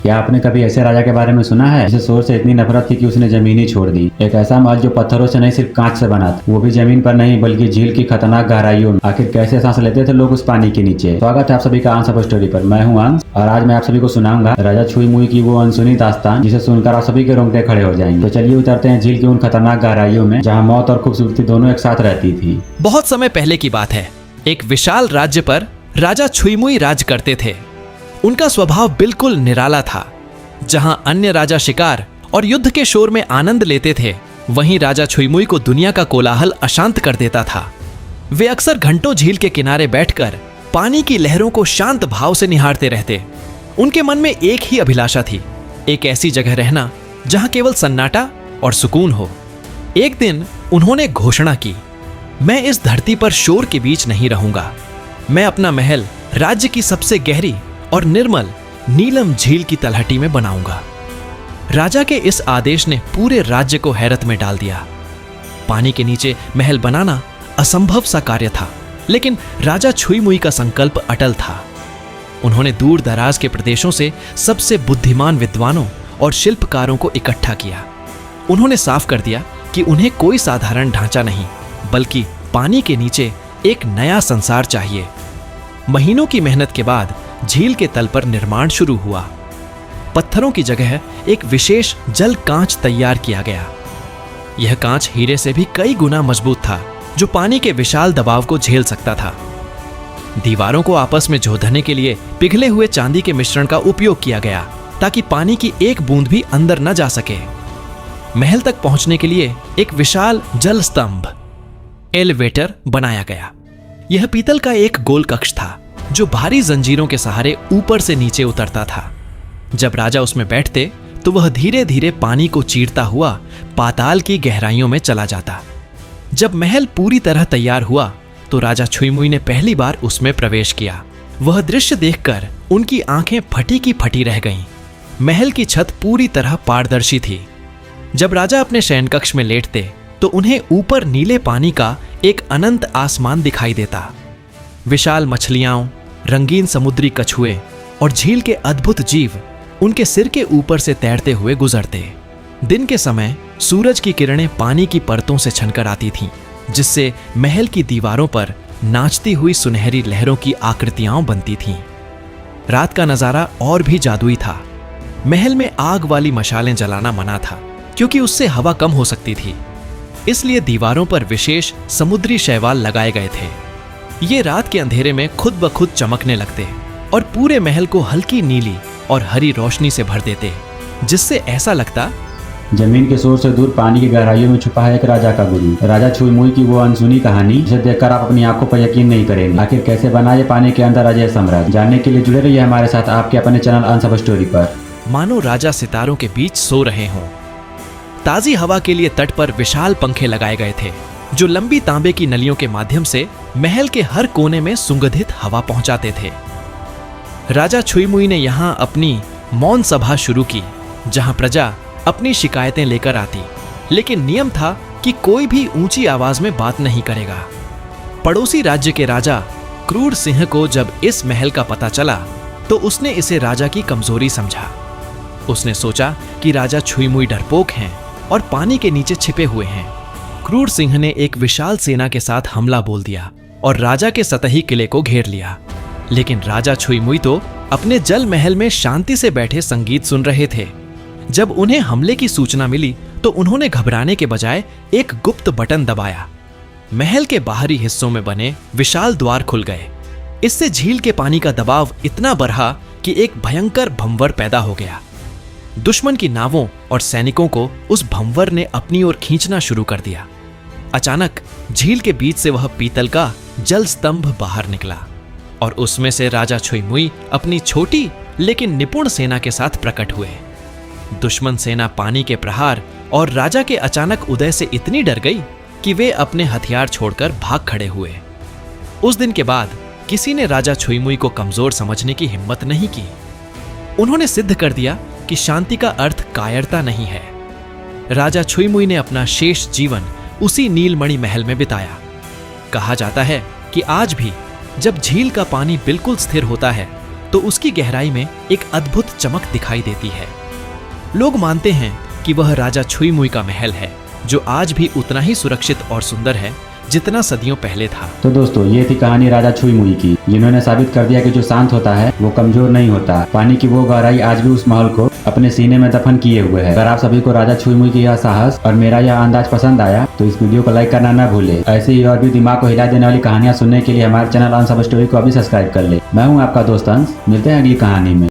क्या आपने कभी ऐसे राजा के बारे में सुना है जिसे शोर से इतनी नफरत थी कि उसने जमीन ही छोड़ दी? एक ऐसा महल जो पत्थरों से नहीं सिर्फ कांच से बना था, वो भी जमीन पर नहीं बल्कि झील की खतरनाक गहराइयों में। आखिर कैसे सांस लेते थे लोग उस पानी के नीचे? स्वागत है आप सभी का अंश ऑफ स्टोरी पर। मैं हूँ अंश और आज मैं आप सभी को सुनाऊंगा राजा छुई मुई की वो अनसुनी दास्तान जिसे सुनकर आप सभी के रोंगटे खड़े हो जाएंगे। तो चलिए उतरते हैं झील की उन खतरनाक गहराइयों में जहाँ मौत और खूबसूरती दोनों एक साथ रहती थी। बहुत समय पहले की बात है। एक विशाल राज्य पर राजा छुई मुई राज करते थे। उनका स्वभाव बिल्कुल निराला था। जहां अन्य राजा शिकार और युद्ध के शोर में आनंद लेते थे, वहीं राजा छुई मुई को दुनिया का कोलाहल अशांत कर देता था। वे अक्सर घंटों झील के किनारे बैठकर पानी की लहरों को शांत भाव से निहारते रहते। उनके मन में एक ही अभिलाषा थी, एक ऐसी जगह रहना जहां केवल सन्नाटा और सुकून हो। एक दिन उन्होंने घोषणा की, मैं इस धरती पर शोर के बीच नहीं रहूंगा। मैं अपना महल राज्य की सबसे गहरी और निर्मल नीलम झील की तलहटी में बनाऊंगा। राजा के इस आदेश ने पूरे राज्य को हैरत में डाल दिया। पानी के नीचे महल बनाना असंभव सा कार्य था, लेकिन राजा छुई मुई का संकल्प अटल था। उन्होंने दूर दराज के प्रदेशों से सबसे बुद्धिमान विद्वानों और शिल्पकारों को इकट्ठा किया। उन्होंने साफ कर दिया कि उन्हें कोई साधारण ढांचा नहीं, बल्कि पानी के नीचे एक नया संसार चाहिए। महीनों की मेहनत के बाद झील के तल पर निर्माण शुरू हुआ। पत्थरों की जगह एक विशेष जल कांच तैयार किया गया। यह कांच हीरे से भी कई गुना मजबूत था, जो पानी के विशाल दबाव को झेल सकता था। दीवारों को आपस में जोड़ने के लिए पिघले हुए चांदी के मिश्रण का उपयोग किया गया, ताकि पानी की एक बूंद भी अंदर न जा सके। महल तक पहुंचने के लिए एक विशाल जल स्तंभ एलिवेटर बनाया गया। यह पीतल का एक गोल कक्ष था, जो भारी जंजीरों के सहारे ऊपर से नीचे उतरता था। जब राजा उसमें बैठते तो वह धीरे धीरे पानी को चीरता हुआ पाताल की गहराइयों में चला जाता। जब महल पूरी तरह तैयार हुआ तो राजा छुई मुई ने पहली बार उसमें प्रवेश किया। वह दृश्य देखकर उनकी आंखें फटी की फटी रह गईं। महल की छत पूरी तरह पारदर्शी थी। जब राजा अपने शयन कक्ष में लेटते तो उन्हें ऊपर नीले पानी का एक अनंत आसमान दिखाई देता। विशाल मछलियां, रंगीन समुद्री कछुए और झील के अद्भुत जीव उनके सिर के ऊपर से तैरते हुए गुजरते। दिन के समय सूरज की किरणें पानी की परतों से छनकर आती थीं, जिससे महल की दीवारों पर नाचती हुई सुनहरी लहरों की आकृतियां बनती थीं। रात का नजारा और भी जादुई था। महल में आग वाली मशालें जलाना मना था, क्योंकि उससे हवा कम हो सकती थी। इसलिए दीवारों पर विशेष समुद्री शैवाल लगाए गए थे। ये रात के अंधेरे में खुद ब खुद चमकने लगते और पूरे महल को हल्की नीली और हरी रोशनी से भर देते, जिससे ऐसा लगता जमीन के शोर से दूर पानी की गहराइयों में छुपा है एक राजा का गुरु। राजा छुई मुई की वो अनसुनी कहानी जिसे देखकर आप अपनी आंखों पर यकीन नहीं करेंगे। आखिर कैसे बना ये पानी के अंदर अजय साम्राज्य? जानने के लिए जुड़े रहिए हमारे साथ आपके अपने चैनल अंश ऑफ स्टोरी पर। मानो राजा सितारों के बीच सो रहे हों। ताजी हवा के लिए तट पर विशाल पंखे लगाए गए थे, जो लंबी तांबे की नलियों के माध्यम से महल के हर कोने में सुगंधित हवा पहुंचाते थे। राजा छुई मुई ने यहां अपनी मौन सभा शुरू की, जहां प्रजा अपनी शिकायतें लेकर आती, लेकिन नियम था कि कोई भी ऊंची आवाज में बात नहीं करेगा। पड़ोसी राज्य के राजा क्रूर सिंह को जब इस महल का पता चला तो उसने इसे राजा की कमजोरी समझा। उसने सोचा कि राजा छुई मुई डरपोक हैं और पानी के नीचे छिपे हुए हैं। क्रूर सिंह ने एक विशाल सेना के साथ हमला बोल दिया और राजा के सतही किले को घेर लिया। लेकिन राजा छुई मुई तो अपने जल महल में शांति से बैठे संगीत सुन रहे थे। जब उन्हें हमले की सूचना मिली तो उन्होंने घबराने के बजाय एक गुप्त बटन दबाया। महल के बाहरी हिस्सों में बने विशाल द्वार खुल गए। इससे झील के पानी का दबाव इतना बढ़ा कि एक भयंकर भंवर पैदा हो गया। दुश्मन की नावों और सैनिकों को उस भंवर ने अपनी ओर खींचना शुरू कर दिया। अचानक झील के बीच से वह पीतल का जल स्तंभ बाहर निकला और उसमें से राजा छुई मुई अपनी छोटी लेकिन निपुण सेना के साथ प्रकट हुए। दुश्मन सेना पानी के प्रहार और राजा के अचानक उदय से इतनी डर गई कि वे अपने हथियार छोड़कर भाग खड़े हुए। उस दिन के बाद किसी ने राजा छुई मुई को कमजोर समझने की हिम्मत नहीं की। उन्होंने सिद्ध कर दिया कि शांति का अर्थ कायरता नहीं है। राजा छुई मुई ने अपना शेष जीवन उसी नीलमणि महल में बिताया। कहा जाता है कि आज भी जब झील का पानी बिल्कुल स्थिर होता है तो उसकी गहराई में एक अद्भुत चमक दिखाई देती है। लोग मानते हैं कि वह राजा छुई मुई का महल है, जो आज भी उतना ही सुरक्षित और सुंदर है जितना सदियों पहले था। तो दोस्तों, ये थी कहानी राजा छुई मुई की, जिन्होंने साबित कर दिया कि जो शांत होता है वो कमजोर नहीं होता। पानी की वो गहराई आज भी उस महल को अपने सीने में दफन किए हुए है। अगर आप सभी को राजा छुई मुई की यह साहस और मेरा यह अंदाज पसंद आया तो इस वीडियो को लाइक करना न भूले। ऐसे ही और भी दिमाग को हिला देने वाली कहानियां सुनने के लिए हमारे चैनल अंश स्टोरी को अभी सब्सक्राइब कर ले। मैं हूँ आपका दोस्त अंश, मिलते हैं अगली कहानी में।